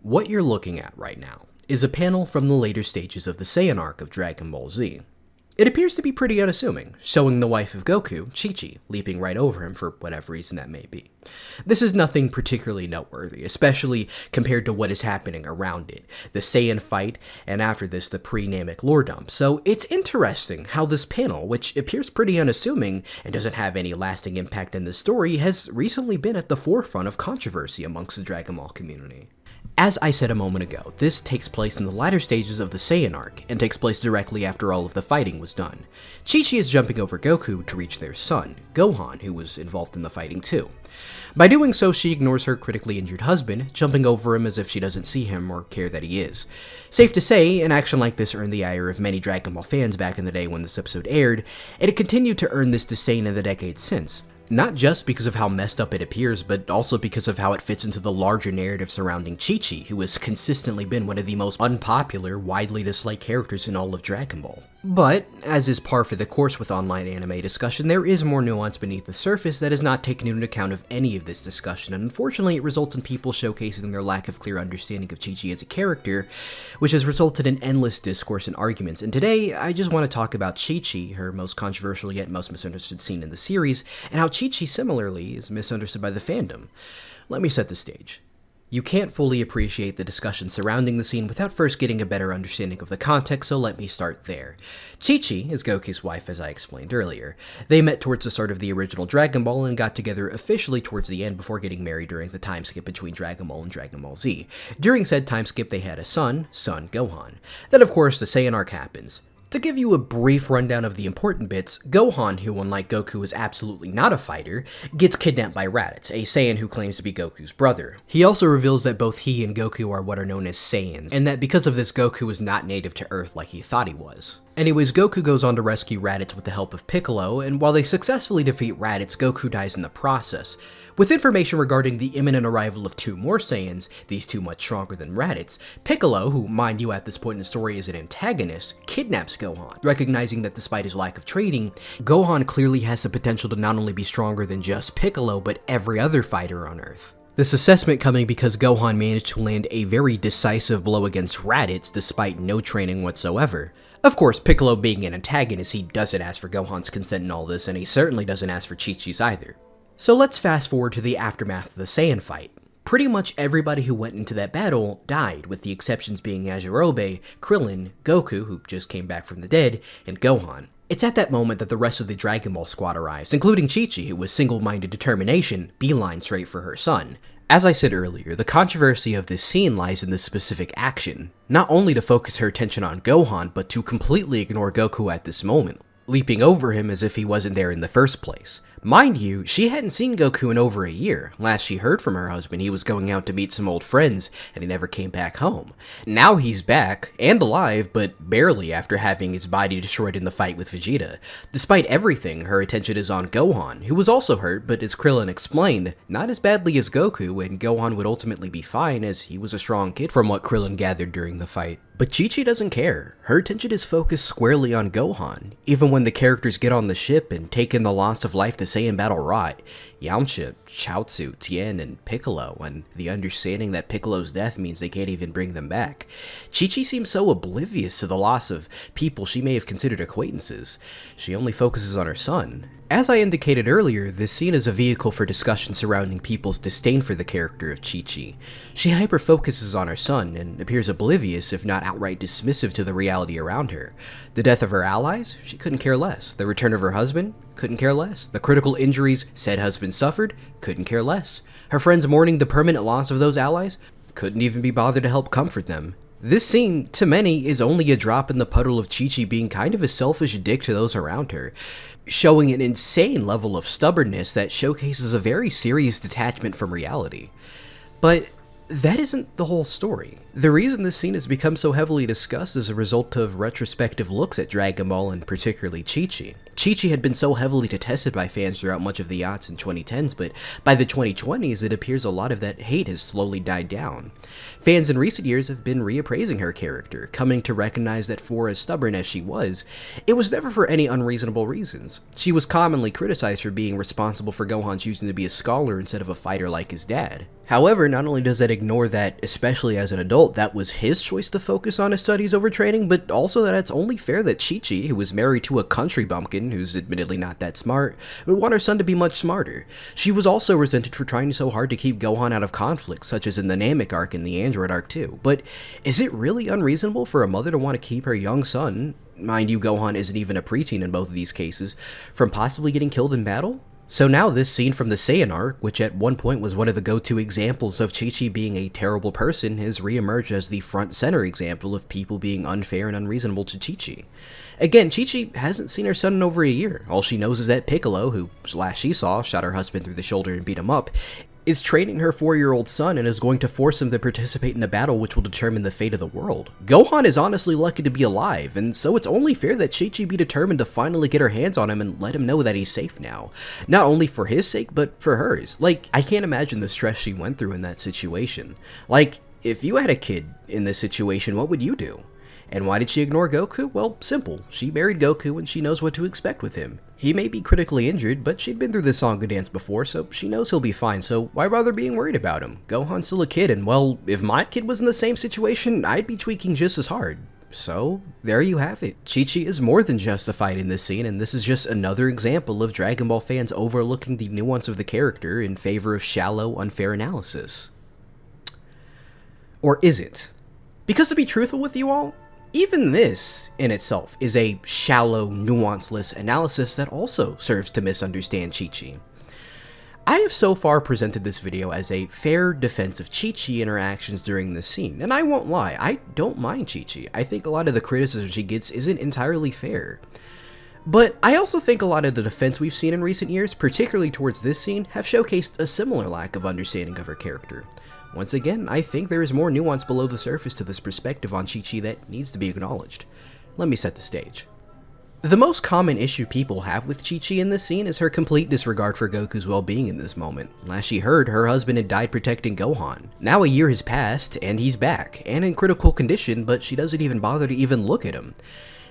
What you're looking at right now is a panel from the later stages of the Saiyan arc of Dragon Ball Z. It appears to be pretty unassuming, showing the wife of Goku, Chi-Chi, leaping right over him for whatever reason that may be. This is nothing particularly noteworthy, especially compared to what is happening around it, the Saiyan fight, and after this the pre-Namek lore dump. So it's interesting how this panel, which appears pretty unassuming and doesn't have any lasting impact in the story, has recently been at the forefront of controversy amongst the Dragon Ball community. As I said a moment ago, this takes place in the latter stages of the Saiyan arc, and takes place directly after all of the fighting was done. Chi-Chi is jumping over Goku to reach their son, Gohan, who was involved in the fighting too. By doing so, she ignores her critically injured husband, jumping over him as if she doesn't see him or care that he is. Safe to say, an action like this earned the ire of many Dragon Ball fans back in the day when this episode aired, and it continued to earn this disdain in the decades since. Not just because of how messed up it appears, but also because of how it fits into the larger narrative surrounding Chi-Chi, who has consistently been one of the most unpopular, widely disliked characters in all of Dragon Ball. But, as is par for the course with online anime discussion, there is more nuance beneath the surface that is not taken into account of any of this discussion, and unfortunately it results in people showcasing their lack of clear understanding of Chi-Chi as a character, which has resulted in endless discourse and arguments. And today, I just want to talk about Chi-Chi, her most controversial yet most misunderstood scene in the series, and how Chi-Chi similarly is misunderstood by the fandom. Let me set the stage. You can't fully appreciate the discussion surrounding the scene without first getting a better understanding of the context, so let me start there. Chi-Chi is Goku's wife, as I explained earlier. They met towards the start of the original Dragon Ball and got together officially towards the end before getting married during the time skip between Dragon Ball and Dragon Ball Z. During said time skip, they had a son Gohan. Then of course the Saiyan arc happens. To give you a brief rundown of the important bits, Gohan, who unlike Goku is absolutely not a fighter, gets kidnapped by Raditz, a Saiyan who claims to be Goku's brother. He also reveals that both he and Goku are what are known as Saiyans, and that because of this Goku is not native to Earth like he thought he was. Anyways, Goku goes on to rescue Raditz with the help of Piccolo, and while they successfully defeat Raditz, Goku dies in the process. With information regarding the imminent arrival of two more Saiyans, these two much stronger than Raditz, Piccolo, who mind you at this point in the story is an antagonist, kidnaps Gohan, recognizing that despite his lack of training, Gohan clearly has the potential to not only be stronger than just Piccolo, but every other fighter on Earth. This assessment coming because Gohan managed to land a very decisive blow against Raditz despite no training whatsoever. Of course, Piccolo being an antagonist, he doesn't ask for Gohan's consent in all this, and he certainly doesn't ask for Chi-Chi's either. So let's fast forward to the aftermath of the Saiyan fight. Pretty much everybody who went into that battle died, with the exceptions being Yajirobe, Krillin, Goku, who just came back from the dead, and Gohan. It's at that moment that the rest of the Dragon Ball squad arrives, including Chi-Chi, who with single-minded determination, beeline straight for her son. As I said earlier, the controversy of this scene lies in this specific action, not only to focus her attention on Gohan, but to completely ignore Goku at this moment, leaping over him as if he wasn't there in the first place. Mind you, she hadn't seen Goku in over a year. Last she heard from her husband, he was going out to meet some old friends, and he never came back home. Now he's back, and alive, but barely after having his body destroyed in the fight with Vegeta. Despite everything, her attention is on Gohan, who was also hurt, but as Krillin explained, not as badly as Goku, and Gohan would ultimately be fine as he was a strong kid from what Krillin gathered during the fight. But Chi-Chi doesn't care. Her attention is focused squarely on Gohan. Even when the characters get on the ship and take in the loss of life the Saiyan battle wrought, Yamcha, Chaozu, Tien, and Piccolo, and the understanding that Piccolo's death means they can't even bring them back. Chi-Chi seems so oblivious to the loss of people she may have considered acquaintances. She only focuses on her son. As I indicated earlier, this scene is a vehicle for discussion surrounding people's disdain for the character of Chi-Chi. She hyper-focuses on her son and appears oblivious, if not outright dismissive to the reality around her. The death of her allies? She couldn't care less. The return of her husband? Couldn't care less. The critical injuries said husband suffered? Couldn't care less. Her friends mourning the permanent loss of those allies? Couldn't even be bothered to help comfort them. This scene, to many, is only a drop in the puddle of Chi-Chi being kind of a selfish dick to those around her, showing an insane level of stubbornness that showcases a very serious detachment from reality. But that isn't the whole story. The reason this scene has become so heavily discussed is a result of retrospective looks at Dragon Ball and particularly Chi-Chi. Chi-Chi had been so heavily detested by fans throughout much of the aughts and 2010s, but by the 2020s, it appears a lot of that hate has slowly died down. Fans in recent years have been reappraising her character, coming to recognize that for as stubborn as she was, it was never for any unreasonable reasons. She was commonly criticized for being responsible for Gohan choosing to be a scholar instead of a fighter like his dad. However, not only does that ignore that, especially as an adult, that was his choice to focus on his studies over training, but also that it's only fair that Chi-Chi, who was married to a country bumpkin, who's admittedly not that smart, would want her son to be much smarter. She was also resented for trying so hard to keep Gohan out of conflicts, such as in the Namek arc and the Android arc too. But is it really unreasonable for a mother to want to keep her young son, mind you Gohan isn't even a preteen in both of these cases, from possibly getting killed in battle? So now this scene from the Saiyan arc, which at one point was one of the go-to examples of Chi-Chi being a terrible person, has re-emerged as the front-center example of people being unfair and unreasonable to Chi-Chi. Again, Chi-Chi hasn't seen her son in over a year. All she knows is that Piccolo, who last she saw shot her husband through the shoulder and beat him up, is training her 4-year-old son and is going to force him to participate in a battle which will determine the fate of the world. Gohan is honestly lucky to be alive, and so it's only fair that Chi-Chi be determined to finally get her hands on him and let him know that he's safe now. Not only for his sake, but for hers. Like, I can't imagine the stress she went through in that situation. Like, if you had a kid in this situation, what would you do? And why did she ignore Goku? Well, simple. She married Goku and she knows what to expect with him. He may be critically injured, but she'd been through this song and dance before, so she knows he'll be fine, so why bother being worried about him? Gohan's still a kid, and well, if my kid was in the same situation, I'd be tweaking just as hard. So, there you have it. Chi-Chi is more than justified in this scene, and this is just another example of Dragon Ball fans overlooking the nuance of the character in favor of shallow, unfair analysis. Or is it? Because to be truthful with you all, even this, in itself, is a shallow, nuanceless analysis that also serves to misunderstand Chi-Chi. I have so far presented this video as a fair defense of Chi-Chi and her actions during this scene, and I won't lie, I don't mind Chi-Chi. I think a lot of the criticism she gets isn't entirely fair. But I also think a lot of the defense we've seen in recent years, particularly towards this scene, have showcased a similar lack of understanding of her character. Once again, I think there is more nuance below the surface to this perspective on Chi-Chi that needs to be acknowledged. Let me set the stage. The most common issue people have with Chi-Chi in this scene is her complete disregard for Goku's well-being in this moment. Last she heard, her husband had died protecting Gohan. Now a year has passed, and he's back, and in critical condition, but she doesn't even bother to even look at him.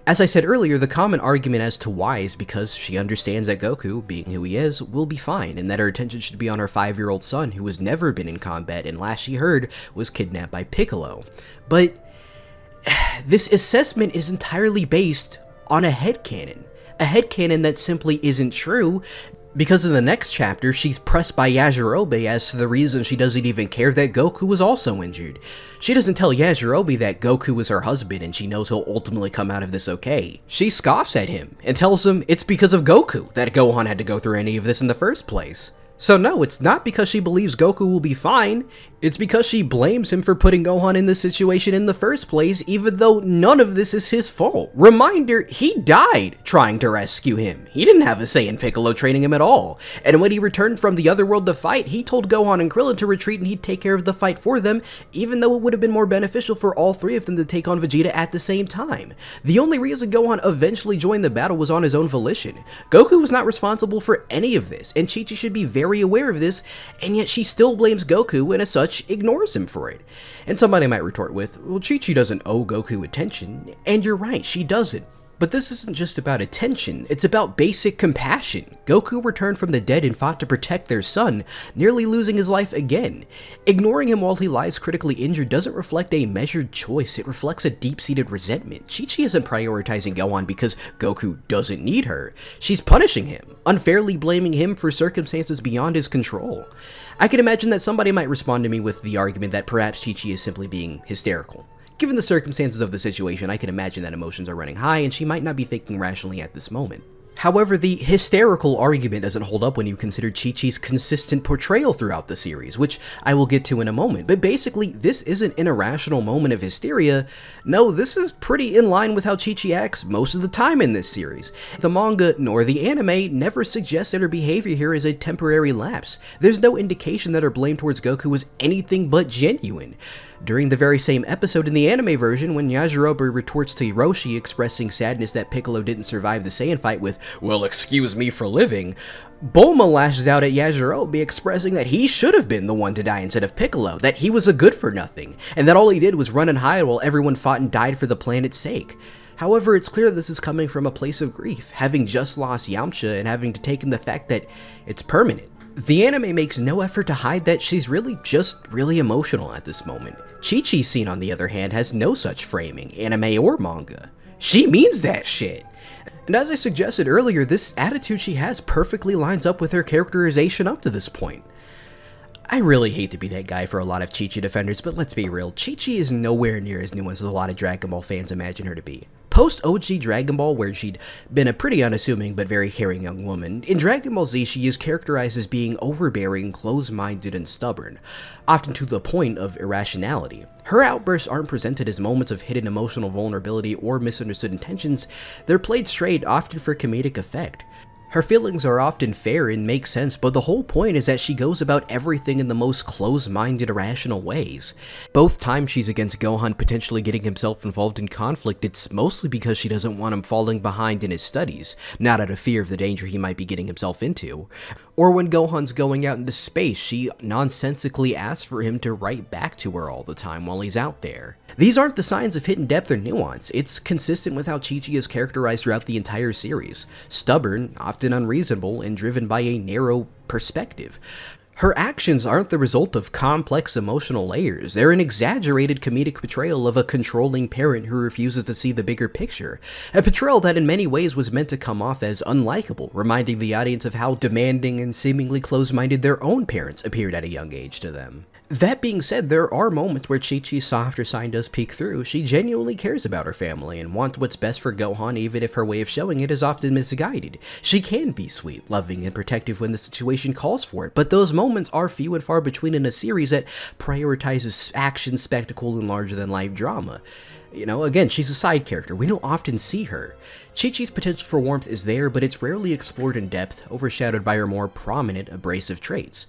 As I said earlier, the common argument as to why is because she understands that Goku, being who he is, will be fine, and that her attention should be on her 5-year-old son who has never been in combat and last she heard was kidnapped by Piccolo. But this assessment is entirely based on a headcanon that simply isn't true, because in the next chapter, she's pressed by Yajirobe as to the reason she doesn't even care that Goku was also injured. She doesn't tell Yajirobe that Goku is her husband and she knows he'll ultimately come out of this okay. She scoffs at him and tells him it's because of Goku that Gohan had to go through any of this in the first place. So no, it's not because she believes Goku will be fine, it's because she blames him for putting Gohan in this situation in the first place, even though none of this is his fault. Reminder, he died trying to rescue him. He didn't have a say in Piccolo training him at all. And when he returned from the other world to fight, he told Gohan and Krillin to retreat and he'd take care of the fight for them, even though it would have been more beneficial for all three of them to take on Vegeta at the same time. The only reason Gohan eventually joined the battle was on his own volition. Goku was not responsible for any of this, and Chi-Chi should be very aware of this, and yet she still blames Goku and as such ignores him for it. And somebody might retort with, well, Chi-Chi doesn't owe Goku attention, and you're right, she doesn't. But this isn't just about attention, it's about basic compassion. Goku returned from the dead and fought to protect their son, nearly losing his life again. Ignoring him while he lies critically injured doesn't reflect a measured choice, it reflects a deep-seated resentment. Chi-Chi isn't prioritizing Gohan because Goku doesn't need her. She's punishing him, unfairly blaming him for circumstances beyond his control. I can imagine that somebody might respond to me with the argument that perhaps Chi-Chi is simply being hysterical. Given the circumstances of the situation, I can imagine that emotions are running high and she might not be thinking rationally at this moment. However, the hysterical argument doesn't hold up when you consider Chi-Chi's consistent portrayal throughout the series, which I will get to in a moment, but basically, this isn't an irrational moment of hysteria. No, this is pretty in line with how Chi-Chi acts most of the time in this series. The manga nor the anime never suggests that her behavior here is a temporary lapse. There's no indication that her blame towards Goku was anything but genuine. During the very same episode in the anime version, when Yajirobe retorts to Hiroshi expressing sadness that Piccolo didn't survive the Saiyan fight with, "Well, excuse me for living," Bulma lashes out at Yajirobe expressing that he should have been the one to die instead of Piccolo, that he was a good-for-nothing, and that all he did was run and hide while everyone fought and died for the planet's sake. However, it's clear this is coming from a place of grief, having just lost Yamcha and having to take in the fact that it's permanent. The anime makes no effort to hide that she's just really emotional at this moment. Chi-Chi's scene, on the other hand, has no such framing, anime or manga. She means that shit. And as I suggested earlier, this attitude she has perfectly lines up with her characterization up to this point. I really hate to be that guy for a lot of Chi-Chi defenders, but let's be real, Chi-Chi is nowhere near as nuanced as a lot of Dragon Ball fans imagine her to be. Post-OG Dragon Ball, where she'd been a pretty unassuming but very caring young woman, in Dragon Ball Z she is characterized as being overbearing, closed-minded, and stubborn, often to the point of irrationality. Her outbursts aren't presented as moments of hidden emotional vulnerability or misunderstood intentions, they're played straight, often for comedic effect. Her feelings are often fair and make sense, but the whole point is that she goes about everything in the most closed-minded, irrational ways. Both times she's against Gohan potentially getting himself involved in conflict, it's mostly because she doesn't want him falling behind in his studies, not out of fear of the danger he might be getting himself into. Or when Gohan's going out into space, she nonsensically asks for him to write back to her all the time while he's out there. These aren't the signs of hidden depth or nuance, it's consistent with how Chi-Chi is characterized throughout the entire series. Stubborn, often unreasonable, and driven by a narrow perspective. Her actions aren't the result of complex emotional layers, they're an exaggerated comedic portrayal of a controlling parent who refuses to see the bigger picture. A portrayal that in many ways was meant to come off as unlikable, reminding the audience of how demanding and seemingly close-minded their own parents appeared at a young age to them. That being said, there are moments where Chi-Chi's softer side does peek through. She genuinely cares about her family and wants what's best for Gohan, even if her way of showing it is often misguided. She can be sweet, loving, and protective when the situation calls for it, but those moments are few and far between in a series that prioritizes action, spectacle, and larger-than-life drama. You know, again, she's a side character. We don't often see her. Chi-Chi's potential for warmth is there, but it's rarely explored in depth, overshadowed by her more prominent, abrasive traits.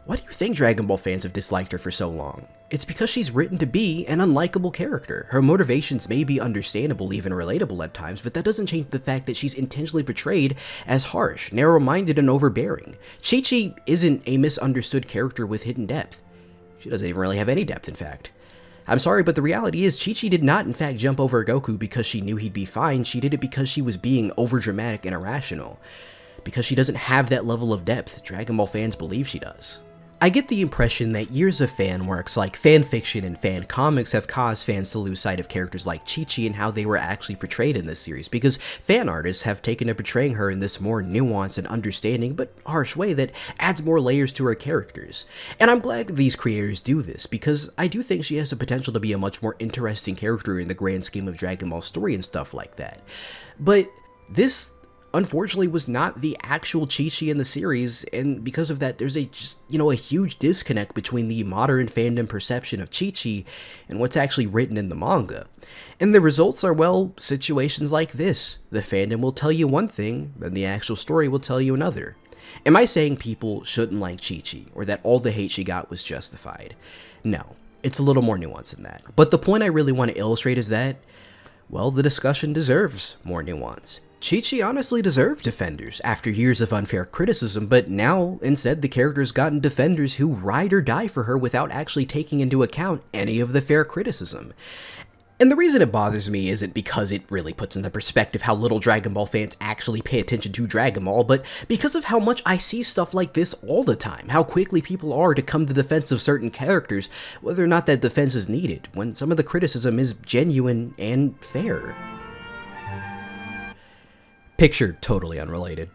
Why do you think Dragon Ball fans have disliked her for so long? It's because she's written to be an unlikable character. Her motivations may be understandable, even relatable at times, but that doesn't change the fact that she's intentionally portrayed as harsh, narrow-minded, and overbearing. Chi-Chi isn't a misunderstood character with hidden depth. She doesn't even really have any depth, in fact. I'm sorry, but the reality is Chi-Chi did not in fact jump over Goku because she knew he'd be fine. She did it because she was being overdramatic and irrational. Because she doesn't have that level of depth Dragon Ball fans believe she does. I get the impression that years of fan works like fanfiction and fan comics have caused fans to lose sight of characters like Chi-Chi and how they were actually portrayed in this series, because fan artists have taken to portraying her in this more nuanced and understanding but harsh way that adds more layers to her characters. And I'm glad these creators do this, because I do think she has the potential to be a much more interesting character in the grand scheme of Dragon Ball story and stuff like that. But this unfortunately was not the actual Chi-Chi in the series, and because of that there's a huge disconnect between the modern fandom perception of Chi-Chi and what's actually written in the manga. And the results are, well, situations like this. The fandom will tell you one thing, then the actual story will tell you another. Am I saying people shouldn't like Chi-Chi, or that all the hate she got was justified? No, it's a little more nuanced than that. But the point I really want to illustrate is that, well, the discussion deserves more nuance. Chi-Chi honestly deserved defenders after years of unfair criticism, but now, instead, the character's gotten defenders who ride or die for her without actually taking into account any of the fair criticism. And the reason it bothers me isn't because it really puts into perspective how little Dragon Ball fans actually pay attention to Dragon Ball, but because of how much I see stuff like this all the time, how quickly people are to come to the defense of certain characters, whether or not that defense is needed, when some of the criticism is genuine and fair. Picture totally unrelated.